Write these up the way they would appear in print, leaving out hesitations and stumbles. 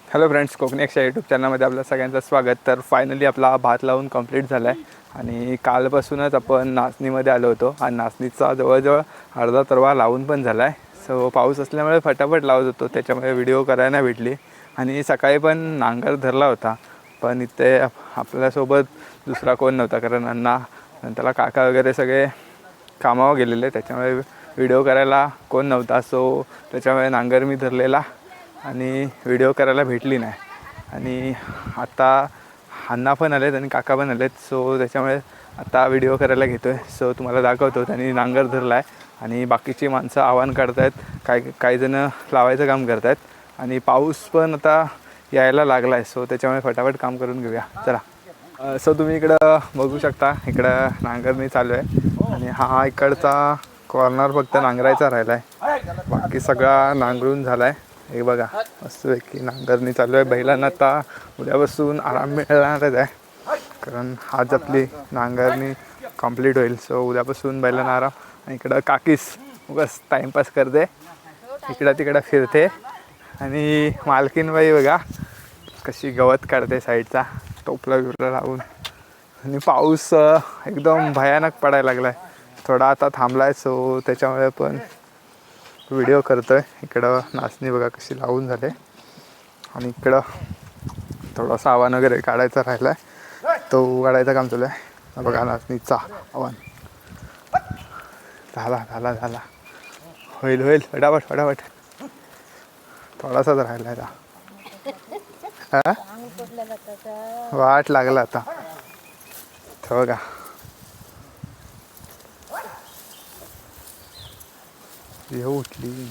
Hello friends, Konkani x YouTube चॅनलमध्ये आपल्या सगळ्यांचं स्वागत. तर फायनली आपला भात लावून कंप्लीट झाला आहे आणि कालपासूनच आपण नाचणीमध्ये आलो होतो आणि नाचणीचा जवळजवळ अर्धा तरवा लावून पण झाला आहे. सो पाऊस असल्यामुळे फटाफट लावत होतो, त्याच्यामुळे व्हिडिओ करायला नाही भेटली. आणि सकाळी पण नांगर धरला होता, पण इथे आपल्यासोबत दुसरा कोण नव्हता, कारण अण्णा त्याला काका वगैरे सगळे कामावर गेलेले, त्याच्यामुळे व्हिडिओ करायला कोण नव्हता. सो त्याच्यामुळे नांगर मी धरलेला आणि व्हिडिओ करायला भेटली नाही. आणि आता अण्णा पण आलेत आणि काका पण आलेत, सो त्याच्यामुळे आता व्हिडिओ करायला घेतो आहे. सो तुम्हाला दाखवतो. त्यांनी नांगर धरला आहे आणि बाकीची माणसं आव्हान काढत आहेत, काही जणं लावायचं काम करत आहेत. आणि पाऊस पण आता यायला लागला आहे, सो त्याच्यामुळे फटाफट काम करून घेऊया. चला. सो तुम्ही इकडं बघू शकता, इकडं नांगरणी चालू आहे आणि हा इकडचा कॉर्नर फक्त नांगरायचा राहिला आहे, बाकी सगळा नांगरून झाला आहे. हे बघा, मस्तपैकी नांगरणी चालू आहे. बैलांना आता उद्यापासून आराम मिळणारच आहे, कारण आज आपली नांगरणी कंप्लीट होईल. सो उद्यापासून बैलांना आराम. आणि इकडं काकीस बस टाईमपास करते, इकडं तिकडं फिरते. आणि मालकीनबाई बघा कशी गवत काढते साईडचा, टोपला बिपला लावून. आणि पाऊस एकदम भयानक पडायला लागला आहे, थोडा आता थांबला आहे, सो त्याच्यामुळे पण व्हिडिओ करतो आहे. इकडं नाचणी बघा कशी लावून झाले. आणि इकडं थोडासा आव्हान वगैरे काढायचा राहिला आहे, तो काढायचं काम चालू आहे. बघा नाचणीचा आव्हान झाला होईल फटाफट थोडासाच राहिला आहे. वाट लागला आता. बघा उठली.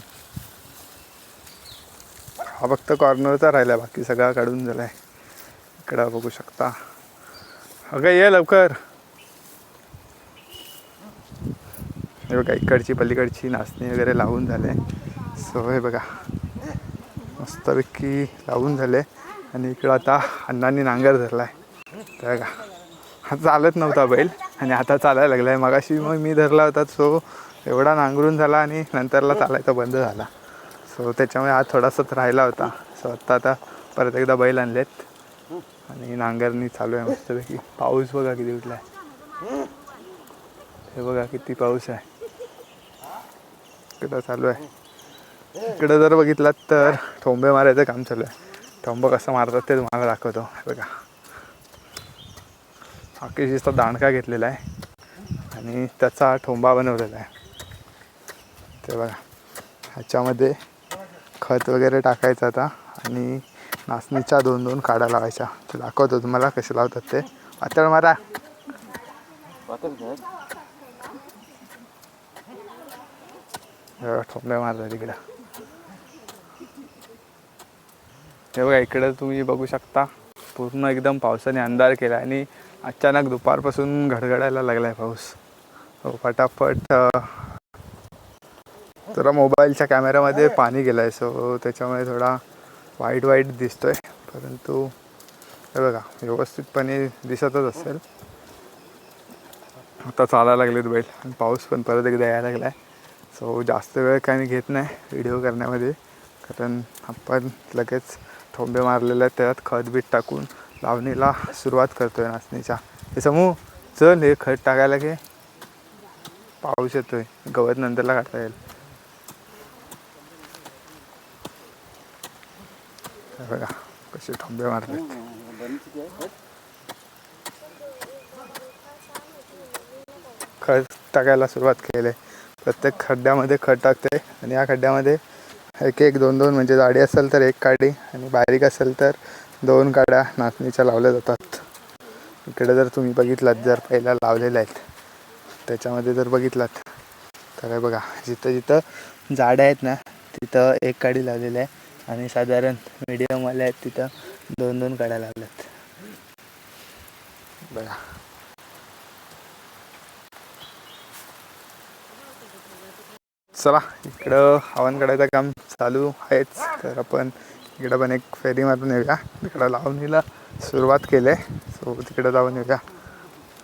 हा फक्त कॉर्नरचा राहिला, बाकी सगळा काढून झाला आहे. इकडं बघू शकता. अगं ये लवकर. हे बघा इकडची पलीकडची नाचणी वगैरे लावून झाले. सो हे बघा मस्तपैकी लावून झाले. आणि इकडं आता अण्णांनी नांगर धरला आहे. तर बघा हा चालत नव्हता बैल आणि आता चालायला लागला आहे. मगाशी मग मी धरला होता, सो एवढा नांगरून झाला आणि नंतरला चालायचा बंद झाला. सो त्याच्यामुळे आज थोडासाच राहिला होता. सो आता परत एकदा बैल आणलेत आणि नांगरणी चालू आहे मस्तपैकी. पाऊस बघा किती उठला आहे, हे बघा किती पाऊस आहे. इकडं चालू आहे. इकडं जर बघितलात तर ठोंबे मारायचं काम चालू आहे. ठोंबं कसं मारतात ते तुम्हाला दाखवतो. हे बघा आकेशीचा दांडका घेतलेला आहे आणि त्याचा ठोंबा बनवलेला आहे. ते बघा ह्याच्यामध्ये खत वगैरे टाकायचं आता आणि नाचणीच्या 2-2 काड्या लावायच्या. ते दाखवतो तुम्हाला कसे लावतात ते. पातळ मारा. ठोंबे मारतात तिकडं. हे बघा इकडं तुम्ही बघू शकता, पूर्ण एकदम पावसाने अंधार केला आणि अचानक दुपारपासून घडघडायला लागला आहे पाऊस. हो फटाफट. जरा मोबाईलच्या कॅमेऱ्यामध्ये पाणी गेलं आहे, सो त्याच्यामुळे थोडा वाईट दिसतो आहे, परंतु हे बघा व्यवस्थितपणे दिसतच असेल. आता चालायला लागलेत बैल आणि पाऊस पण परत एकदा यायला लागला आहे. सो जास्त वेळ काही घेत नाही व्हिडिओ करण्यामध्ये, कारण आपण लगेच ठोंबे मारलेले आहेत, त्यात खत बीत टाकून लावणीला सुरुवात करतो आहे नाचणीच्या. हे समूह चल, हे खत टाकायला की पाऊस येतो आहे, गवत नंतरला काढता येईल. बघा कसे ठोंबे मारले. खत टाकायला सुरुवात केली. प्रत्येक खड्ड्यामध्ये खत टाकते आणि या खड्ड्यामध्ये 1-2 म्हणजे जाडी असेल तर 1 काडी आणि बारीक असेल तर 2 काड्या नाचणीच्या लावल्या जातात. इकडे जर तुम्ही बघितलात, जर पहिला लावलेल्या आहेत त्याच्यामध्ये जर बघितलात तर बघा जिथं जाड्या आहेत ना तिथं 1 काडी लावलेली आहे आणि साधारण मीडियमवाले आहेत तिथं 2-2 काड्या लावल्यात. बघा चला, इकडं हवन काढायचं काम चालू आहेच, तर आपण इकडं पण एक फेरी मारून येऊया. इकडं लावणीला सुरुवात केली आहे, सो तिकडं जाऊन येऊया.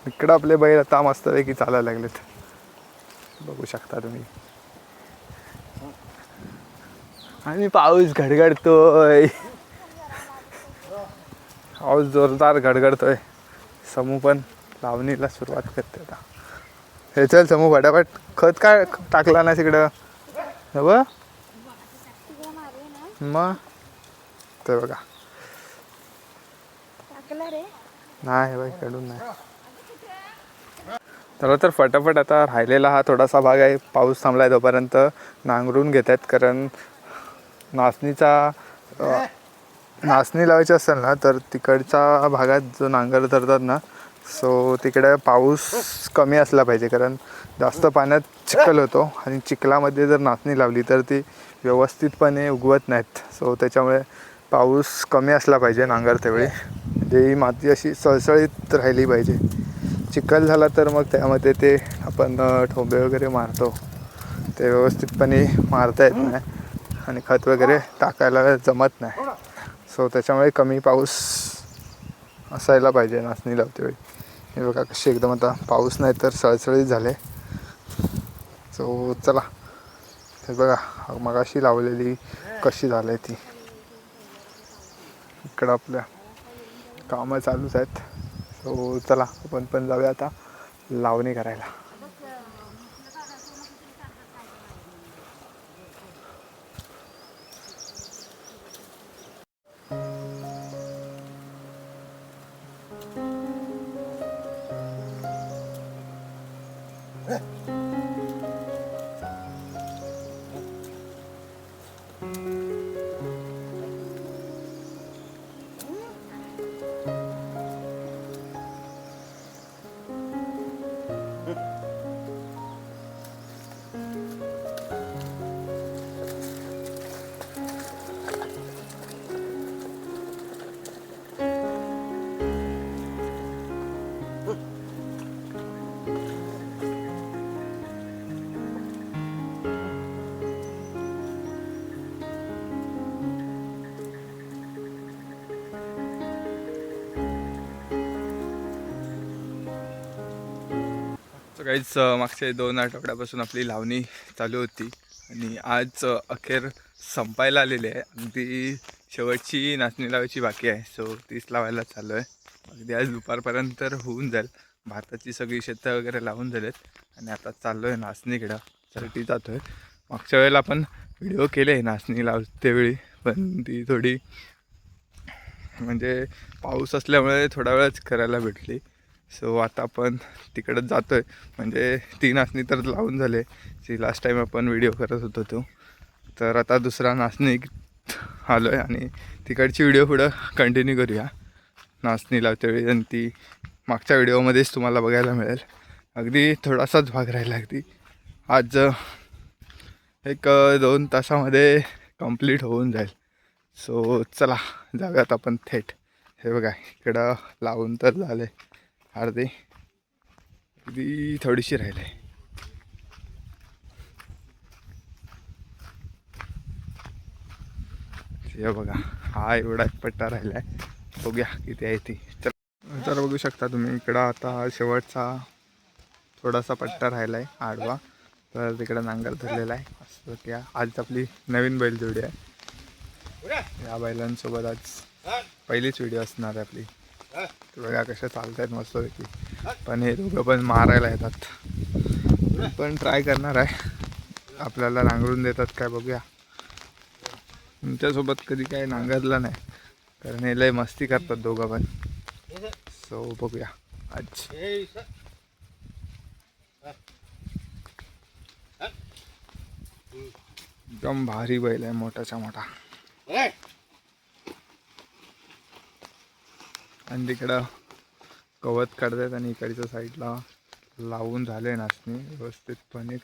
इकडं आपले बैल आता मस्तपैकी चालायला लागलेत, बघू शकता तुम्ही. आणि पाऊस घडघडतोय. पाऊस जोरदार गडगडतोय. समू पण लावणीला सुरुवात करते आता. हे चल समू फटाफट. खत काय टाकला ना तिकडं हो मग ते बघा नाही बाई कडून नाही. चला तर फटाफट आता राहिलेला हा थोडासा भाग आहे, पाऊस थांबला आहे तोपर्यंत नांगरून घेत आहेत. कारण नाचणी लावायची असेल ना तर तिकडच्या भागात जो नांगर धरतात ना, सो तिकडे पाऊस कमी असला पाहिजे. कारण जास्त पाण्यात चिखल होतो आणि चिखलामध्ये जर नाचणी लावली तर ती व्यवस्थितपणे उगवत नाहीत. सो त्याच्यामुळे पाऊस कमी असला पाहिजे नांगरतेवेळी, म्हणजे ही माती अशी सळसळीत राहिली पाहिजे. चिखल झाला तर मग त्यामध्ये ते आपण ठोंबे वगैरे मारतो ते व्यवस्थितपणे मारता येत नाही आणि खत वगैरे टाकायला जमत नाही. सो त्याच्यामुळे कमी पाऊस असायला पाहिजे नाचणी लावते वेळी. हे बघा कशी एकदम आता पाऊस नाही तर सळसळीत झाले. सो चला हे बघा मगाशी लावलेली कशी झाली ती. इकडं आपल्या कामं चालूच आहेत. सो चला आपण पण जाऊया आता लावणी करायला. काहीच मागच्या 2 आठवड्यापासून आपली लावणी चालू होती आणि आज अखेर संपायला आलेली आहे. अगदी शेवटची नाचणी लावायची बाकी आहे. सो तीच लावायला चालू आहे. अगदी आज दुपारपर्यंत तर होऊन जाईल. भाताची सगळी शेतं वगैरे लावून झालेत आणि आता चाललो आहे नाचणीकडं साठी जातो आहे. मागच्या वेळेला आपण व्हिडिओ केले नाचणी लावतेवेळी, पण ती थोडी म्हणजे पाऊस असल्यामुळे थोडा वेळच करायला भेटली. सो आता आपण तिकडंच जातो आहे. म्हणजे 3 नाचणी तर लावून झाले जी लास्ट टाईम आपण व्हिडिओ करत होतो तो. तर आता दुसरा नाचणी आलो आहे आणि तिकडची व्हिडिओ पुढं कंटिन्यू करूया नाचणी लावतेवेळी. आणि ती मागच्या व्हिडिओमध्येच तुम्हाला बघायला मिळेल. अगदी थोडासाच भाग राहिला. अगदी आज 1-2 तासामध्ये कंप्लीट होऊन जाईल. सो चला जाऊयात आपण थेट. हे बघा इकडं लावून तर झाले अर्धी, अगदी थोडीशी राहिले. हे बघा हा एवढा एक पट्टा राहिला आहे. बघूया किती आहे ती. तर बघू शकता तुम्ही इकडं आता हा शेवटचा थोडासा पट्टा राहिला आहे आडवा. तर तिकडं नांगर धरलेला आहे. असं की आज आपली नवीन बैलजोडी आहे. या बैलांसोबत आज पहिलीच व्हिडिओ असणार आहे आपली. बघा कशा चालत आहेत मस्तपैकी. पण हे दोघं पण मारायला येतात. पण ट्राय करणार आहे, आपल्याला नांगरून देतात काय बघूया. तुमच्यासोबत कधी काय नांगरलं नाही कारण हे लय मस्ती करतात दोघं पण. सो बघूया आज. एकदम भारी बैल आहे, मोठाच्या मोठा. आणि तिकडं गवत काढतात आणि इकडच्या साईडला लावून झाले नाचणी व्यवस्थितपणे.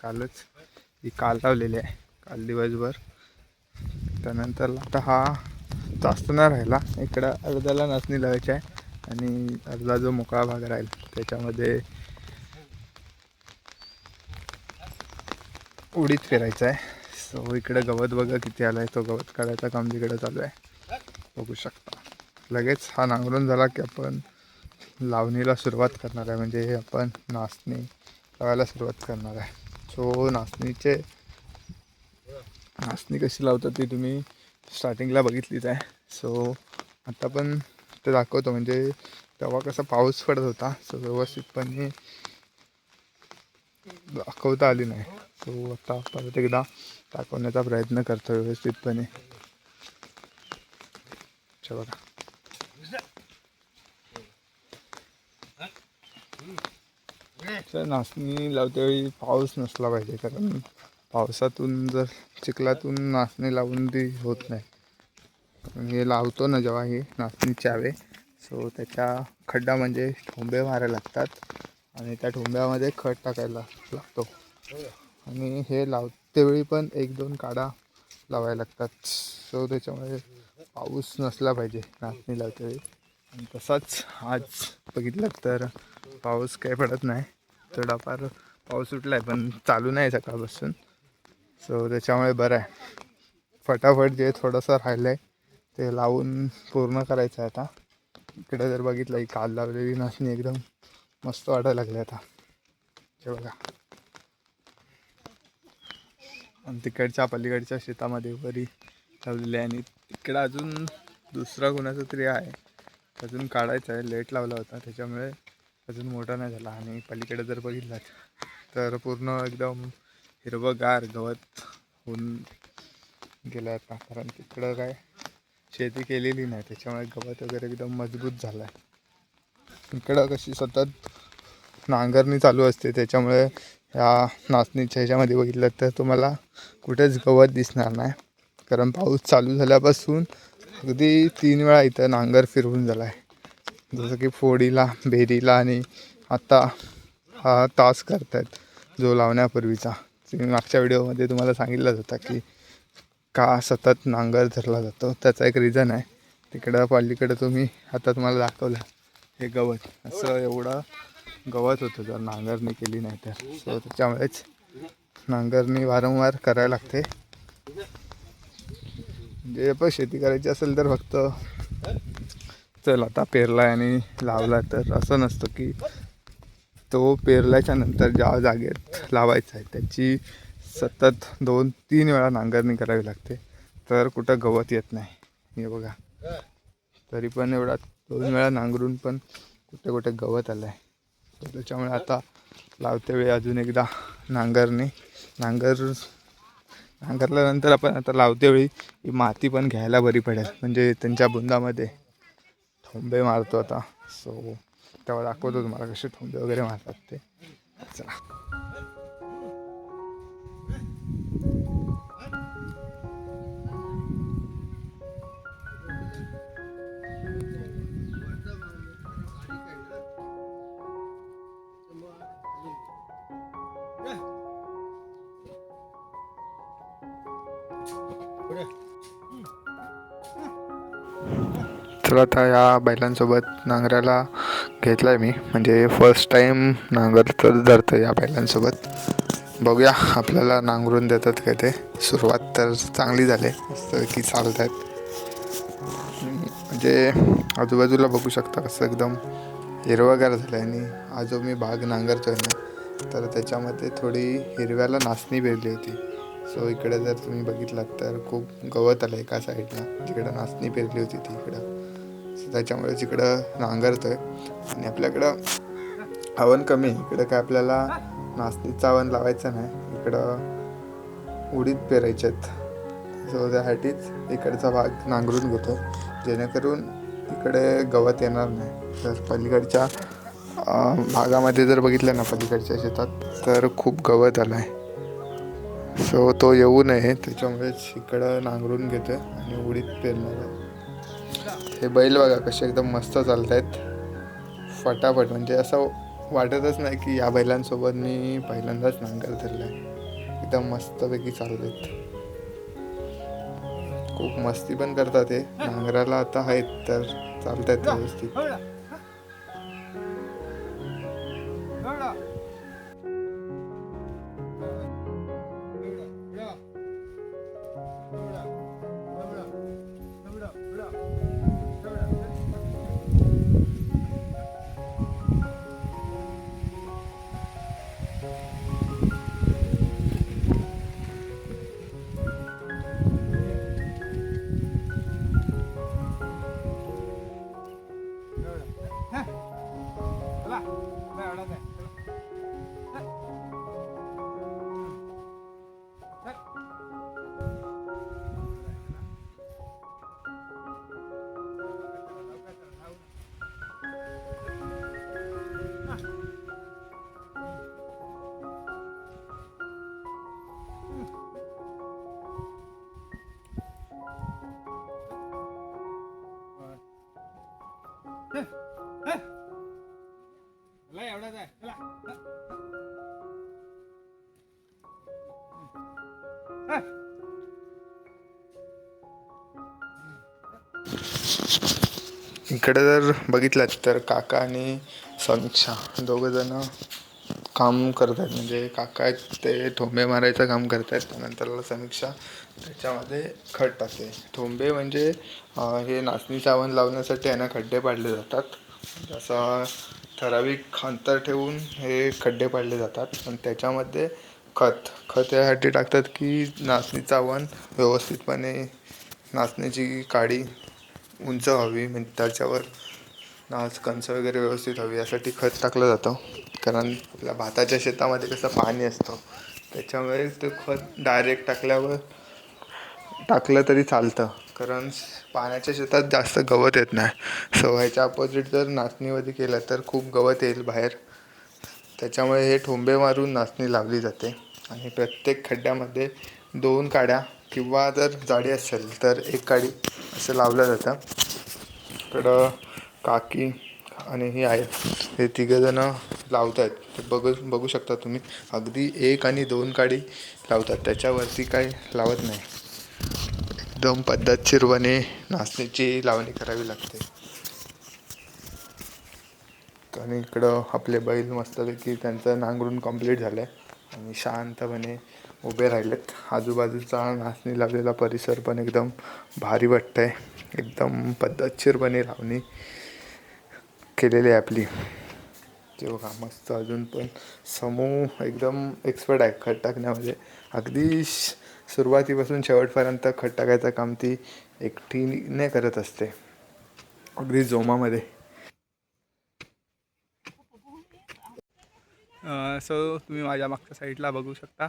काल लावलेली आहे, काल दिवसभर. त्यानंतर आता हा जास्त नाही राहिला. इकडं अर्ध्याला नाचणी लावायची आहे आणि अर्धा जो मोकळा भाग राहील त्याच्यामध्ये उडीद पेरायचं आहे. सो इकडे गवत बघा किती आला आहे. तो गवत काढायचं काम तिकडे चालू आहे, बघू शकता. लगेच हा नांगरून झाला की आपण लावणीला सुरुवात करणार आहे. म्हणजे आपण नाचणी लावायला सुरुवात करणार आहे. सो नाचणी कशी लावतात ती तुम्ही स्टार्टिंगला बघितलीच आहे. सो आता पण ते दाखवतो. म्हणजे तेव्हा कसा पाऊस पडत होता, सो व्यवस्थितपणे दाखवता आली नाही. सो आता परत एकदा दाखवण्याचा प्रयत्न करतो व्यवस्थितपणे. बघा नाचणी लावतेवेळी पाऊस नसला पाहिजे, कारण पावसातून जर चिखलातून नाचणी लावून ती होत नाही. हे लावतो ना जेव्हा हे नाचणीची आवे, सो त्याच्या खड्डा म्हणजे ठोंबे मारायला लागतात आणि त्या ठोंब्यामध्ये खत टाकायला लागतो. आणि हे लावतेवेळी पण 1-2 काडा लावायला लागतात. सो त्याच्यामुळे पाऊस नसला पाहिजे नाचणी लावतेवेळी. आणि तसाच आज बघितलं तर पाऊस काही पडत नाही, थोडाफार पाऊस सुटला आहे पण चालू नाही सकाळपासून. सो त्याच्यामुळे बरं आहे. फटाफट जे थोडंसं राहिलं आहे ते लावून पूर्ण करायचं आहे आता. इकडे जर बघितलं, ही काल लावलेली नाचणी एकदम मस्त वाटायला लागली आता. हे बघा. आणि तिकडच्या पलीकडच्या शेतामध्ये वरी लावलेली आहे आणि तिकडं अजून दुसरा कोणाचा तरी आहे, अजून काढायचा आहे. लेट लावला होता त्याच्यामुळे अजून मोठा नाही झाला. आणि पलीकडे जर बघितलं तर पूर्ण एकदम हिरवंगार गवत होऊन गेलं आता, कारण तिकडं काय शेती केलेली नाही त्याच्यामुळे गवत वगैरे एकदम मजबूत झाला आहे. इकडं कशी सतत नांगरणी चालू असते त्याच्यामुळे ह्या नाचणीच्या ह्याच्यामध्ये बघितलं तर तुम्हाला कुठेच गवत दिसणार नाही, कारण पाऊस चालू झाल्यापासून अगदी 3 वेळा इथं नांगर फिरवून झाला आहे. जसं की फोडीला, बेरीला आणि आता हा तास करतायत जो लावण्यापूर्वीचा. मागच्या व्हिडिओमध्ये तुम्हाला सांगितलंच होता की का सतत नांगर धरला जातो, त्याचा एक रिझन आहे. तिकडं पलीकडं तुम्ही आता तुम्हाला दाखवलं हे गवत, असं एवढं गवत होतं जर नांगरणी केली नाही तर. सो त्याच्यामुळेच नांगरणी वारंवार करायला लागते. म्हणजे पण शेती करायची असेल तर फक्त चल आता पेरलाय आणि लावला तर असं नसतं की तो पेरल्याच्या नंतर ज्या जागेत लावायचा आहे त्याची सतत 2-3 वेळा नांगरणी करावी लागते, तर कुठं गवत येत नाही. हे बघा, तरी पण एवढा 2 वेळा नांगरून पण कुठे कुठे गवत आलं आहे. त्याच्यामुळे आता लावते वेळी अजून एकदा नांगरल्यानंतर आपण आता लावते वेळी ही माती पण घ्यायला बरी पडेल, म्हणजे त्यांच्या बुंदामध्ये ठोंबे मारतो आता. सो तेव्हा दाखवतो तुम्हाला कसे ठोंबे वगैरे मारतात ते. चला. चला आता या बैलांसोबत नांगराला घेतला आहे मी, म्हणजे फर्स्ट टाईम नांगर तर धरतं या बैलांसोबत. बघूया आपल्याला नांगरून देतात काय ते. सुरुवात तर चांगली झाली, मस्त की चालत आहेत. म्हणजे आजूबाजूला बघू शकता कसं एकदम हिरवगार झालं आहे. आणि हा जो मी बाग नांगरतो आहे ना, तर त्याच्यामध्ये थोडी हिरव्याला नाचणी पेरली होती. सो इकडे जर तुम्ही बघितलात तर खूप गवत आलं एका साईडला, जिकडं नाचणी पेरली होती ती इकडं. सो त्याच्यामुळेच इकडं नांगरतो आहे. आणि आपल्याकडं हवन कमी आहे, इकडं काय आपल्याला नाचणीचं हवन लावायचं नाही, इकडं उडीद पेरायचे आहेत. सो त्यासाठीच इकडचा भाग नांगरून घेतो, जेणेकरून इकडे गवत येणार नाही. तर पलीकडच्या भागामध्ये जर बघितलं ना, पलीकडच्या शेतात तर खूप गवत आलं आहे. सो तो येऊ नये त्याच्यामुळेच इकडं नांगरून घेतो आणि उडीद पेरणार आहे. हे बैल बघा कसे एकदम मस्त चालत आहेत फटाफट, म्हणजे असं वाटतच नाही की या बैलांसोबत मी पहिल्यांदाच नांगर धरला आहे. एकदम मस्तपैकी चालत आहेत, खूप मस्ती पण करतात हे. नांगराला आता आहेत तर चालत आहेत व्यवस्थित. एवढाच आहे चला. इकडे जर बघितलं तर काका आणि समीक्षा दोघंजणं काम करत आहेत. म्हणजे काका आहेत ते ठोंबे मारायचं काम करत आहेत. त्यानंतर समीक्षा त्याच्यामध्ये खत टाकते. ठोंबे म्हणजे हे नाचणी चावण लावण्यासाठी यांना खड्डे पाडले जातात. जसं ठराविक अंतर ठेवून हे खड्डे पाडले जातात. आणि त्याच्यामध्ये खत यासाठी टाकतात की नाचणी चावण व्यवस्थितपणे नाचण्याची काडी उंच व्हावी, म्हणजे त्याच्यावर कंच वगैरे व्यवस्थित हवी यासाठी खत टाकलं जातं. कारण आपल्या भाताच्या शेतामध्ये कसं पाणी असतं, त्याच्यामुळे ते खत डायरेक्ट टाकलं तरी चालतं. कारण पाण्याच्या शेतात जास्त गवत येत नाही. ह्याच्या अपोजिट जर नाचणीमध्ये केलं तर खूप गवत येईल बाहेर. त्याच्यामुळे हे ठोंबे मारून नाचणी लावली जाते. आणि प्रत्येक खड्ड्यामध्ये 2 काड्या किंवा जर जाडी असेल तर 1 काडी असं लावलं जातं. इकडं काकी आणि ही आहे, हे तिघंजणं लावत आहेत. ते बघू शकता तुम्ही, अगदी 1 आणि 2 काडी लावतात, त्याच्यावरती काही लावत नाही. एकदम पद्धतशीरपणे नाचणीची लावणी करावी लागते. आणि इकडं आपले बैल मस्तपैकी त्यांचं नांगरून कंप्लीट झालं आहे आणि शांतपणे उभे राहिलेत. आजूबाजूचा नाचणी लावलेला परिसर पण एकदम भारी वाटतं आहे. एकदम पद्धतशीरपणे लावणी केलेली आहे आपली. ते बघा मस्त. अजून पण समूह एकदम एक्सपर्ट आहे खत टाकण्यामध्ये. अगदी सुरुवातीपासून शेवटपर्यंत खत टाकायचं काम ती एकटीने करत असते, अगदी जोमामध्ये. सो तुम्ही माझ्या मागच्या साईडला बघू शकता.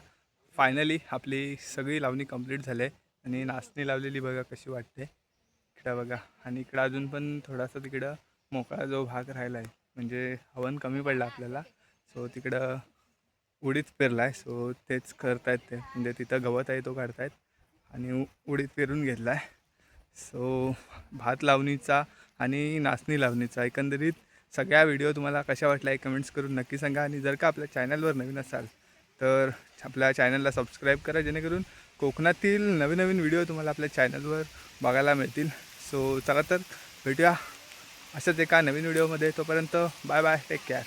फायनली आपली सगळी लावणी कंप्लीट झाली आहे. आणि नाचणी लावलेली बघा कशी वाटते इकडं बघा. आणि इकडं अजून पण थोडासा तिकडं मोकळा जो भाग राहिला आहे, म्हणजे हवन कमी पडला आपल्याला. सो तिकडं उडीद पेरला आहे. सो तेच करतायत ते, म्हणजे तिथं गवत आहे तो काढतायत आणि उडीद पेरून घेतला आहे. सो भात लावणीचा आणि नाचणी लावणीचा एकंदरीत सगळ्या व्हिडिओ तुम्हाला कशा वाटल्या एक कमेंट्स करून नक्की सांगा. आणि जर का आपल्या चॅनलवर नवीन असाल तर आपल्या चॅनलला सबस्क्राईब करा, जेणेकरून कोकणातील नवीन नवीन व्हिडिओ तुम्हाला आपल्या चॅनलवर बघायला मिळतील. सो चला तर भेटूया अशाच एका नवीन व्हिडिओमध्ये. तोपर्यंत बाय बाय, टेक केअर.